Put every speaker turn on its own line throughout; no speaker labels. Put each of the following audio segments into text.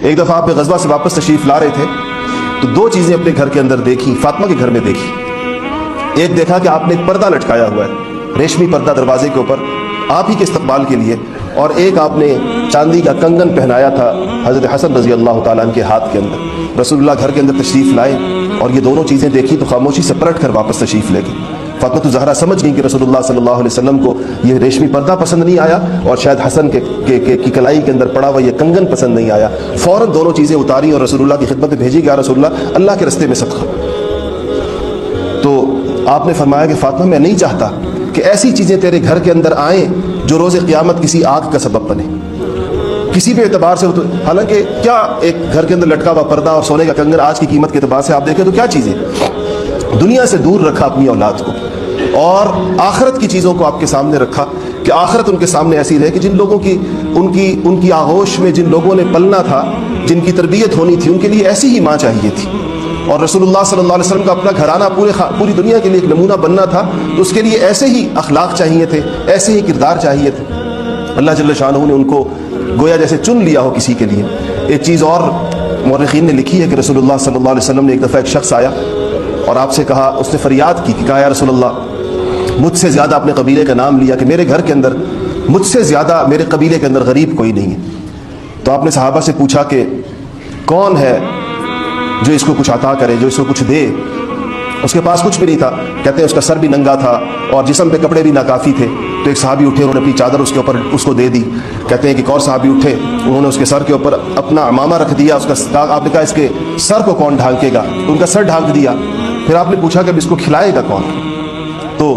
ایک دفعہ آپ غزوہ سے واپس تشریف لا رہے تھے تو دو چیزیں اپنے گھر کے اندر دیکھی، فاطمہ کے گھر میں دیکھی۔ ایک دیکھا کہ آپ نے ایک پردہ لٹکایا ہوا ہے، ریشمی پردہ دروازے کے اوپر آپ ہی کے استقبال کے لیے، اور ایک آپ نے چاندی کا کنگن پہنایا تھا حضرت حسن رضی اللہ تعالیٰ عنہ کے ہاتھ کے اندر۔ رسول اللہ گھر کے اندر تشریف لائے اور یہ دونوں چیزیں دیکھی تو خاموشی سے پلٹ کر واپس تشریف لے گئے۔ فاطمہ زہرا سمجھ گئی کہ رسول اللہ صلی اللہ علیہ وسلم کو یہ ریشمی پردہ پسند نہیں آیا اور شاید حسن کی کلائی کے اندر پڑا ہوا یہ کنگن پسند نہیں آیا۔ فوراً دونوں چیزیں اتاری اور رسول اللہ کی خدمت میں بھیجی گیا، رسول اللہ کے رستے میں صدقہ۔ تو آپ نے فرمایا کہ فاطمہ میں نہیں چاہتا کہ ایسی چیزیں تیرے گھر کے اندر آئیں جو روز قیامت کسی آگ کا سبب بنے کسی بھی اعتبار سے۔ حالانکہ کیا ایک گھر کے اندر لٹکا ہوا پردہ اور سونے کا کنگن آج کی قیمت کے اعتبار سے آپ دیکھیں تو کیا چیزیں، دنیا سے دور رکھا اپنی اولاد کو اور آخرت کی چیزوں کو آپ کے سامنے رکھا کہ آخرت ان کے سامنے ایسی رہے کہ جن لوگوں کی ان کی آغوش میں جن لوگوں نے پلنا تھا، جن کی تربیت ہونی تھی، ان کے لیے ایسی ہی ماں چاہیے تھی۔ اور رسول اللہ صلی اللہ علیہ وسلم کا اپنا گھرانہ پوری دنیا کے لیے ایک نمونہ بننا تھا، تو اس کے لیے ایسے ہی اخلاق چاہیے تھے، ایسے ہی کردار چاہیے تھے۔ اللہ جل شانہ نے ان کو گویا جیسے چن لیا ہو کسی کے لیے۔ ایک چیز اور مورخین نے لکھی ہے کہ رسول اللہ صلی اللہ علیہ وسلم نے ایک دفعہ ایک شخص آیا اور آپ سے کہا، اس نے فریاد کی کہ کہا یا رسول اللہ مجھ سے زیادہ اپنے قبیلے کا نام لیا کہ میرے گھر کے اندر مجھ سے زیادہ میرے قبیلے کے اندر غریب کوئی نہیں ہے۔ تو آپ نے صحابہ سے پوچھا کہ کون ہے جو اس کو کچھ عطا کرے، جو اس کو کچھ دے؟ اس کے پاس کچھ بھی نہیں تھا، کہتے ہیں اس کا سر بھی ننگا تھا اور جسم پہ کپڑے بھی ناکافی تھے۔ تو ایک صحابی اٹھے، انہوں نے اپنی چادر اس کے اوپر اس کو دے دی۔ کہتے ہیں کہ ایک اور صحابی اٹھے، انہوں نے اس کے سر کے اوپر اپنا عمامہ رکھ دیا، اس کا آپ نے کہا اس کے سر کو کون ڈھانکے گا؟ ان کا سر ڈھانک دیا۔ پھر آپ نے پوچھا کہ اب اس کو کھلائے گا کون؟ تو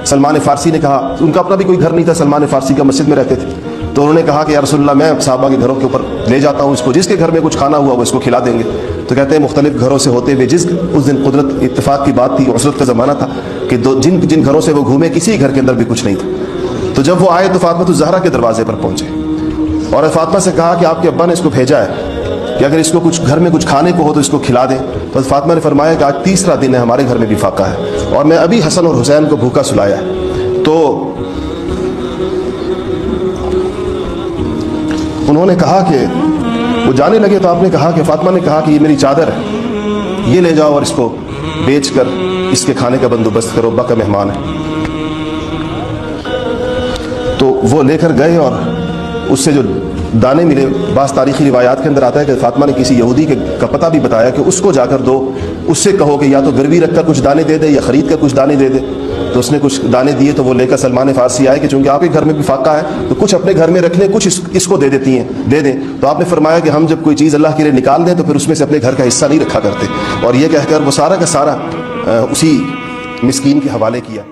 سلمان فارسی نے کہا، ان کا اپنا بھی کوئی گھر نہیں تھا، سلمان فارسی کا مسجد میں رہتے تھے، تو انہوں نے کہا کہ یا رسول اللہ میں صحابہ کے گھروں کے اوپر لے جاتا ہوں اس کو، جس کے گھر میں کچھ کھانا ہوا وہ اس کو کھلا دیں گے۔ تو کہتے ہیں مختلف گھروں سے ہوتے ہوئے اس دن قدرت اتفاق کی بات تھی، عسرت کا زمانہ تھا کہ جن گھروں سے وہ گھومے کسی گھر کے اندر بھی کچھ نہیں تھا۔ تو جب وہ آئے تو فاطمہ زہرا کے دروازے پر پہنچے اور فاطمہ سے کہا کہ آپ کے ابا نے اس کو بھیجا ہے کہ اگر اس کو کچھ گھر میں کچھ کھانے کو ہو تو اس کو کھلا دیں۔ تو فاطمہ نے فرمایا کہ آج تیسرا دن ہے، ہمارے گھر میں بھی فاقہ ہے اور میں ابھی حسن اور حسین کو بھوکا سلایا ہے۔ تو انہوں نے کہا کہ وہ جانے لگے تو آپ نے کہا کہ فاطمہ نے کہا کہ یہ میری چادر ہے، یہ لے جاؤ اور اس کو بیچ کر اس کے کھانے کا بندوبست کرو، ابا کا مہمان ہے۔ تو وہ لے کر گئے اور اس سے جو دانے ملے، بعض تاریخی روایات کے اندر آتا ہے کہ فاطمہ نے کسی یہودی کا پتہ بھی بتایا کہ اس کو جا کر دو، اس سے کہو کہ یا تو گروی رکھ کر کچھ دانے دے دے یا خرید کر کچھ دانے دے دے۔ تو اس نے کچھ دانے دیے تو وہ لے کر سلمان فارسی آئے کہ چونکہ آپ کے گھر میں بھی فاقہ ہے تو کچھ اپنے گھر میں رکھ لیں، کچھ اس کو دے دیں۔ تو آپ نے فرمایا کہ ہم جب کوئی چیز اللہ کے لیے نکال دیں تو پھر اس میں سے اپنے گھر کا حصہ نہیں رکھا کرتے، اور یہ کہہ کر وہ سارا کا سارا اسی مسکین کے حوالے کیا۔